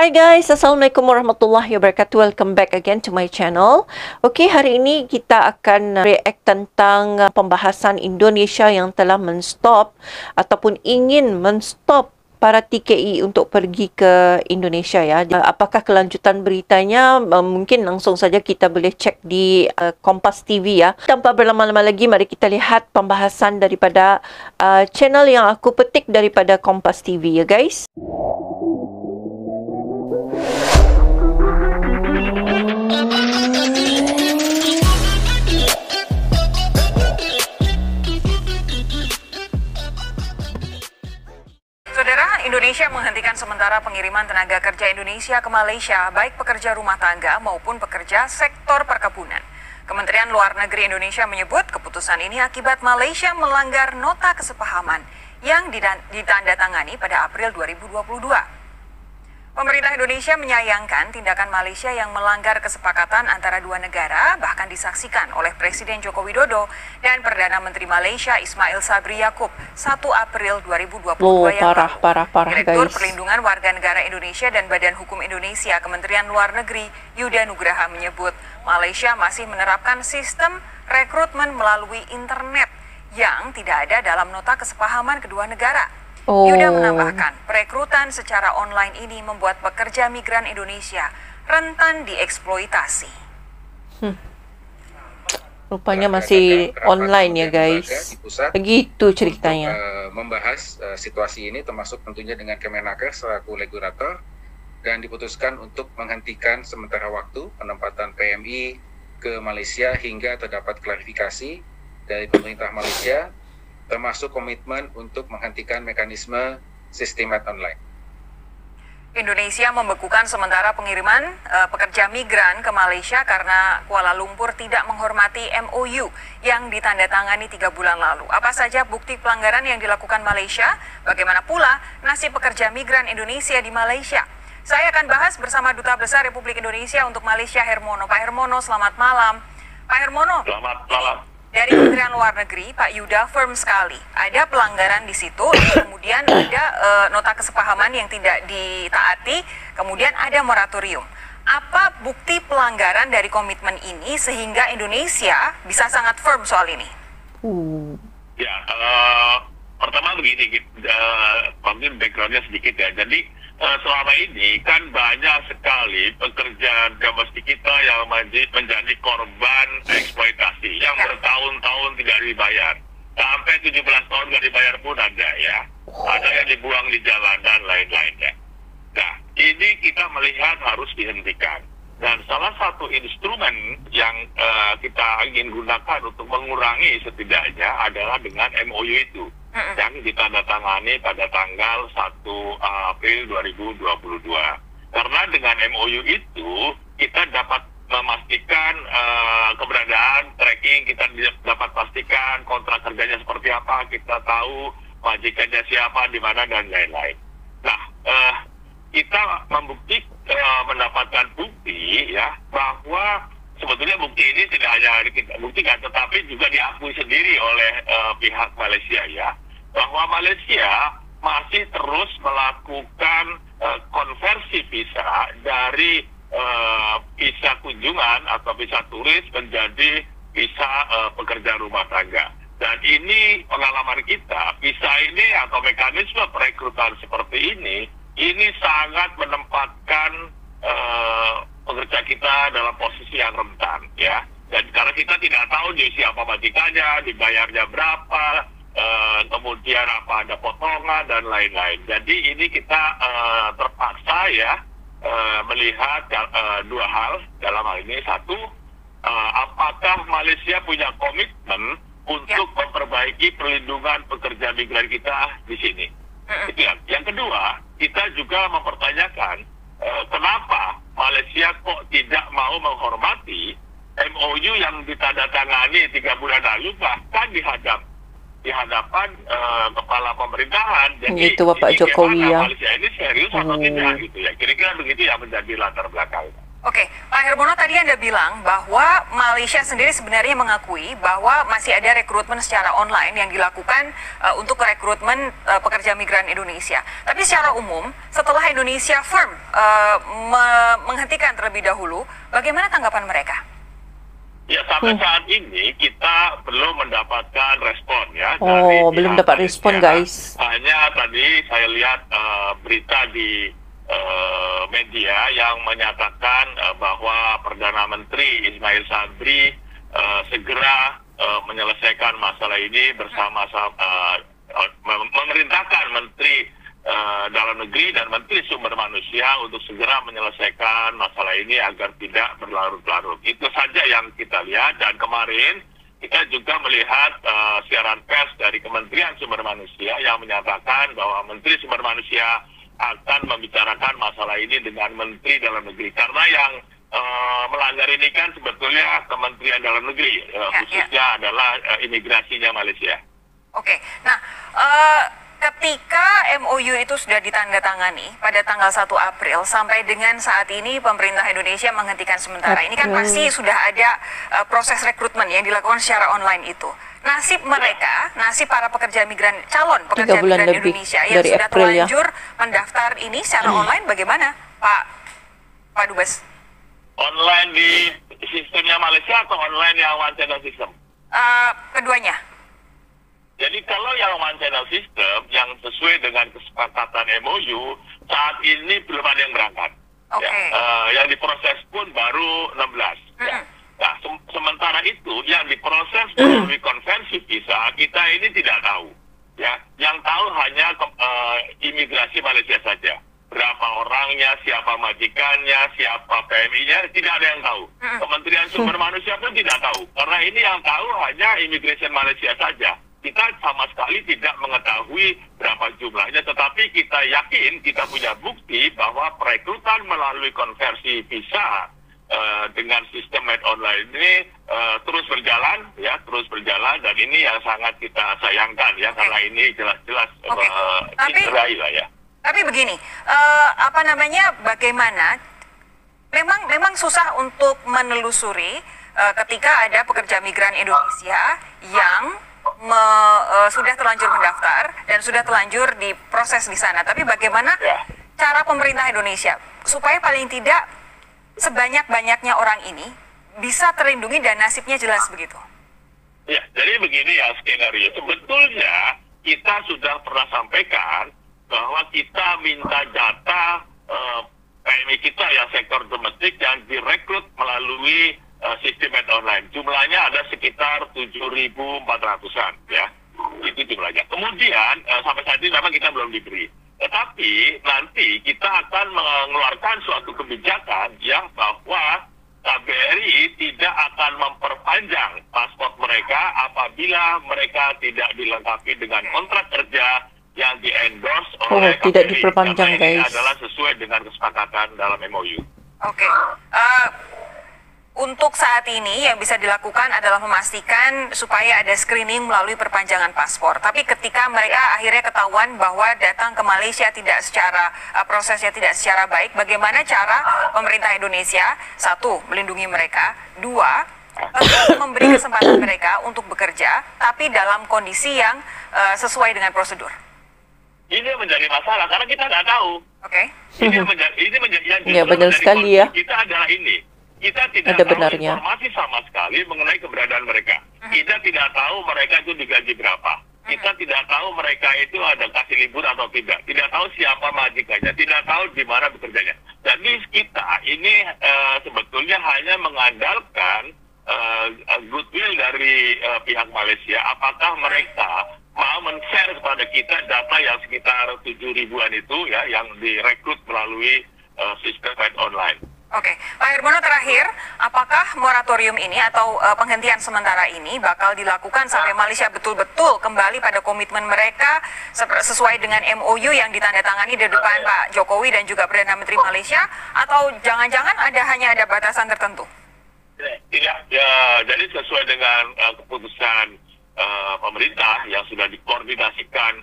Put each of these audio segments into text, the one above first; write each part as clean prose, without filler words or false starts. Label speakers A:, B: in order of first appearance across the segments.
A: Hi guys, Assalamualaikum warahmatullahi wabarakatuh. Welcome back again to my channel. Okey, hari ini kita akan react tentang pembahasan Indonesia yang telah menstop ataupun ingin menstop para TKI untuk pergi ke Indonesia ya. Apakah kelanjutan beritanya? Mungkin langsung saja kita boleh cek di Kompas TV ya. Tanpa berlama-lama lagi, mari kita lihat pembahasan daripada channel yang aku petik daripada Kompas TV ya guys.
B: Saudara, Indonesia menghentikan sementara pengiriman tenaga kerja Indonesia ke Malaysia, baik pekerja rumah tangga maupun pekerja sektor perkebunan. Kementerian Luar Negeri Indonesia menyebut keputusan ini akibat Malaysia melanggar nota kesepahaman yang ditandatangani pada April 2022. Pemerintah Indonesia menyayangkan tindakan Malaysia yang melanggar kesepakatan antara dua negara, bahkan disaksikan oleh Presiden Joko Widodo dan Perdana Menteri Malaysia Ismail Sabri Yaakob 1 April 2022 yang lalu.
A: Parah
B: Direktur
A: guys.
B: Perlindungan Warga Negara Indonesia dan Badan Hukum Indonesia Kementerian Luar Negeri Yuda Nugraha menyebut Malaysia masih menerapkan sistem rekrutmen melalui internet yang tidak ada dalam nota kesepahaman kedua negara. Yuda menambahkan, perekrutan secara online ini membuat pekerja migran Indonesia rentan dieksploitasi.
A: Rupanya masih online ya guys. Begitu ceritanya.
C: Untuk membahas situasi ini termasuk tentunya dengan Kemenaker selaku regulator, dan diputuskan untuk menghentikan sementara waktu penempatan PMI ke Malaysia hingga terdapat klarifikasi dari pemerintah Malaysia, termasuk komitmen untuk menghentikan mekanisme sistem online.
B: Indonesia membekukan sementara pengiriman pekerja migran ke Malaysia karena Kuala Lumpur tidak menghormati MOU yang ditandatangani 3 bulan lalu. Apa saja bukti pelanggaran yang dilakukan Malaysia? Bagaimana pula nasib pekerja migran Indonesia di Malaysia? Saya akan bahas bersama Duta Besar Republik Indonesia untuk Malaysia, Hermono. Pak Hermono, selamat malam. Pak Hermono.
D: Selamat malam.
B: Dari Kementerian Luar Negeri, Pak Yuda firm sekali. Ada pelanggaran di situ, kemudian ada nota kesepahaman yang tidak ditaati, kemudian ada moratorium. Apa bukti pelanggaran dari komitmen ini sehingga Indonesia bisa sangat firm soal ini?
D: Ya, pertama begini, mungkin backgroundnya sedikit ya. Jadi selama ini kan banyak sekali pekerja domestik kita yang menjadi korban eksploitasi yang bertahun-tahun tidak dibayar, sampai 17 tahun tidak dibayar pun ada ya. Ada yang dibuang di jalan dan lain-lainnya. Nah, ini kita melihat harus dihentikan. Dan salah satu instrumen yang kita ingin gunakan untuk mengurangi setidaknya adalah dengan MOU itu yang ditandatangani pada tanggal 1 April 2022. Karena dengan MOU itu kita dapat memastikan keberadaan tracking, kita dapat pastikan kontrak kerjanya seperti apa, kita tahu majikannya siapa, di mana, dan lain-lain. Nah, kita mendapatkan bukti ya bahwa sebetulnya bukti ini tidak hanya kita buktikan, tetapi juga diakui sendiri oleh pihak Malaysia ya, bahwa Malaysia masih terus melakukan konversi visa dari visa kunjungan atau visa turis menjadi visa pekerja rumah tangga. Dan ini pengalaman kita, visa ini atau mekanisme perekrutan seperti ini sangat menempatkan pekerja kita dalam posisi yang rentan ya. Dan karena kita tidak tahu siapa majikannya, dibayarnya berapa, kemudian apa ada potongan dan lain-lain. Jadi ini kita terpaksa ya melihat dua hal dalam hal ini. Satu, apakah Malaysia punya komitmen untuk memperbaiki perlindungan pekerja migran kita di sini? Itu ya. Yang kedua, kita juga mempertanyakan kenapa Malaysia kok tidak mau menghormati MOU yang ditandatangani 3 bulan lalu, bahkan di hadapan kepala pemerintahan. Jadi
A: itu Bapak Jokowi ya.
D: Malaysia ini serius atau tidak gitu ya. Kira-kira begitu yang menjadi latar belakang.
B: Oke, Pak Hermono, tadi Anda bilang bahwa Malaysia sendiri sebenarnya mengakui bahwa masih ada rekrutmen secara online yang dilakukan untuk rekrutmen pekerja migran Indonesia. Tapi secara umum, setelah Indonesia firm menghentikan terlebih dahulu, bagaimana tanggapan mereka?
D: Ya, sampai saat ini kita belum mendapatkan respon ya.
A: Oh, belum dapat respon, guys.
D: Hanya tadi saya lihat berita di media yang menyatakan bahwa Perdana Menteri Ismail Sabri segera menyelesaikan masalah ini memerintahkan Menteri Dalam Negeri dan Menteri Sumber Manusia untuk segera menyelesaikan masalah ini agar tidak berlarut-larut. Itu saja yang kita lihat, dan kemarin kita juga melihat siaran pers dari Kementerian Sumber Manusia yang menyatakan bahwa Menteri Sumber Manusia akan membicarakan masalah ini dengan Menteri Dalam Negeri, karena yang melanggar ini kan sebetulnya Kementerian Dalam Negeri, khususnya adalah imigrasinya Malaysia.
B: Oke, nah ketika MOU itu sudah ditandatangani pada tanggal 1 April sampai dengan saat ini pemerintah Indonesia menghentikan sementara, ini kan pasti sudah ada proses rekrutmen yang dilakukan secara online itu. Nasib mereka, nasib para pekerja migran, calon pekerja migran Indonesia yang sudah terlanjur mendaftar ini secara online bagaimana, Pak Dubes?
D: Online di sistemnya Malaysia atau online yang one channel system?
B: Keduanya.
D: Jadi kalau yang one channel system yang sesuai dengan kesepakatan MOU, saat ini belum ada yang berangkat.
B: Okay.
D: Yang diproses pun baru 16. Ya. Nah, sementara itu yang diproses melalui konversi visa kita ini tidak tahu, ya. Yang tahu hanya imigrasi Malaysia saja. Berapa orangnya, siapa majikannya, siapa PMI-nya, tidak ada yang tahu. Kementerian Sumber Manusia pun tidak tahu, karena ini yang tahu hanya Immigration Malaysia saja. Kita sama sekali tidak mengetahui berapa jumlahnya, tetapi kita yakin kita punya bukti bahwa perekrutan melalui konversi visa dengan sistem made online ini terus berjalan, ya, dan ini yang sangat kita sayangkan, ya, karena ini jelas-jelas dicerai lah, ya.
B: Tapi begini, bagaimana? Memang susah untuk menelusuri ketika ada pekerja migran Indonesia yang sudah terlanjur mendaftar dan sudah terlanjur diproses di sana. Tapi bagaimana cara pemerintah Indonesia supaya paling tidak sebanyak-banyaknya orang ini bisa terlindungi dan nasibnya jelas begitu?
D: Ya, jadi begini ya skenario. Sebetulnya kita sudah pernah sampaikan bahwa kita minta data PMI kita yang sektor domestik yang direkrut melalui sistem online. Jumlahnya ada sekitar 7.400-an, ya. Itu jumlahnya. Kemudian sampai saat ini memang kita belum diberi. Tetapi nanti kita akan mengeluarkan suatu kebijakan, ya, bahwa KBRI tidak akan memperpanjang paspor mereka apabila mereka tidak dilengkapi dengan kontrak kerja yang di-endorse oleh KBRI.
A: Tidak diperpanjang,
D: karena ini
A: guys.
D: adalah sesuai dengan kesepakatan dalam MOU.
B: Oke. Untuk saat ini yang bisa dilakukan adalah memastikan supaya ada screening melalui perpanjangan paspor. Tapi ketika mereka akhirnya ketahuan bahwa datang ke Malaysia tidak secara prosesnya tidak secara baik, bagaimana cara pemerintah Indonesia, satu, melindungi mereka, dua, memberi kesempatan mereka untuk bekerja, tapi dalam kondisi yang sesuai dengan prosedur?
D: Ini menjadi masalah karena kita nggak tahu.
B: Oke.
D: Ini menjadi yang
A: Ya, benar sekali, ya.
D: Kita adalah ini. Kita tidak
A: Ada
D: tahu
A: benarnya.
D: informasi sama sekali mengenai keberadaan mereka. Kita tidak tahu mereka itu digaji berapa. Kita tidak tahu mereka itu ada kasih libur atau tidak. Tidak tahu siapa majikannya. Tidak tahu di mana bekerjanya. Jadi kita ini sebetulnya hanya mengandalkan goodwill dari pihak Malaysia. Apakah mereka mau men-share kepada kita data yang sekitar 7.000-an itu, ya, yang direkrut melalui sistem online.
B: Oke, Pak Hermono, terakhir, apakah moratorium ini atau penghentian sementara ini bakal dilakukan sampai Malaysia betul-betul kembali pada komitmen mereka sesuai dengan MOU yang ditandatangani di depan Pak Jokowi dan juga Perdana Menteri Malaysia, atau jangan-jangan hanya ada batasan tertentu?
D: Tidak, ya, jadi sesuai dengan keputusan pemerintah yang sudah dikoordinasikan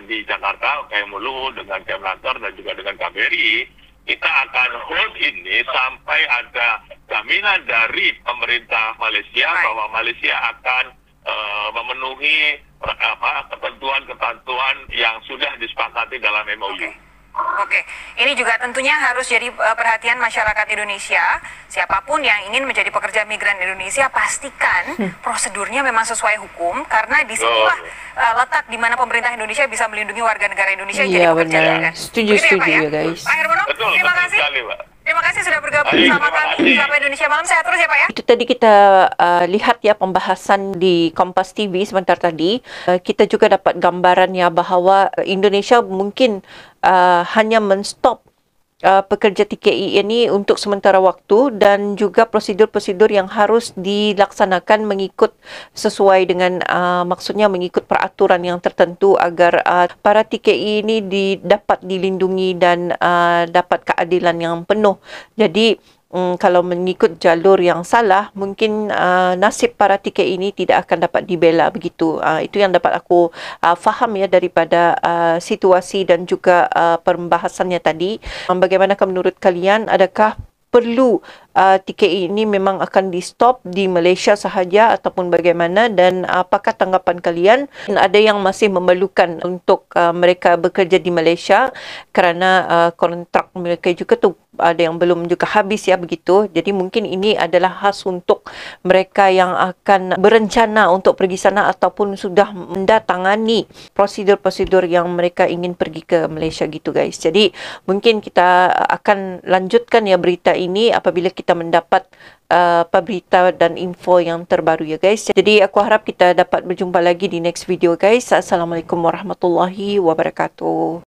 D: di Jakarta, KMLU dengan Kemnaker dan juga dengan KBRI, kita akan hold ini sampai ada jaminan dari pemerintah Malaysia bahwa Malaysia akan memenuhi ketentuan-ketentuan yang sudah disepakati dalam MOU.
B: Oke, ini juga tentunya harus jadi perhatian masyarakat Indonesia. Siapapun yang ingin menjadi pekerja migran Indonesia, pastikan prosedurnya memang sesuai hukum, karena disitulah letak di mana pemerintah Indonesia bisa melindungi warga negara Indonesia yang jadi pekerja migran.
A: Setuju ya, guys.
B: Pak Hermono, terima kasih.
D: Sekali, Pak.
B: Terima kasih sudah bergabung bersama kami. Sapa Indonesia Malam, sehat terus ya Pak ya.
A: Itu tadi kita lihat ya pembahasan di Kompas TV sebentar tadi. Kita juga dapat gambaran ya bahawa Indonesia mungkin hanya menstop pekerja TKI ini untuk sementara waktu, dan juga prosedur-prosedur yang harus dilaksanakan mengikut sesuai dengan maksudnya mengikut peraturan yang tertentu agar para TKI ini dapat dilindungi dan dapat keadilan yang penuh. Jadi kalau mengikut jalur yang salah, mungkin nasib para TKI ini tidak akan dapat dibela begitu. Itu yang dapat aku faham ya daripada situasi dan juga pembahasannya tadi. Bagaimanakah menurut kalian? Adakah perlu TKI ini memang akan di stop di Malaysia sahaja ataupun bagaimana, dan apakah tanggapan kalian? Ada yang masih memerlukan untuk mereka bekerja di Malaysia kerana kontrak mereka juga tu ada yang belum juga habis ya begitu. Jadi mungkin ini adalah khas untuk mereka yang akan berencana untuk pergi sana ataupun sudah mendatangani prosedur-prosedur yang mereka ingin pergi ke Malaysia gitu guys. Jadi mungkin kita akan lanjutkan ya berita ini apabila kita mendapat berita dan info yang terbaru ya guys. Jadi aku harap kita dapat berjumpa lagi di next video guys. Assalamualaikum warahmatullahi wabarakatuh.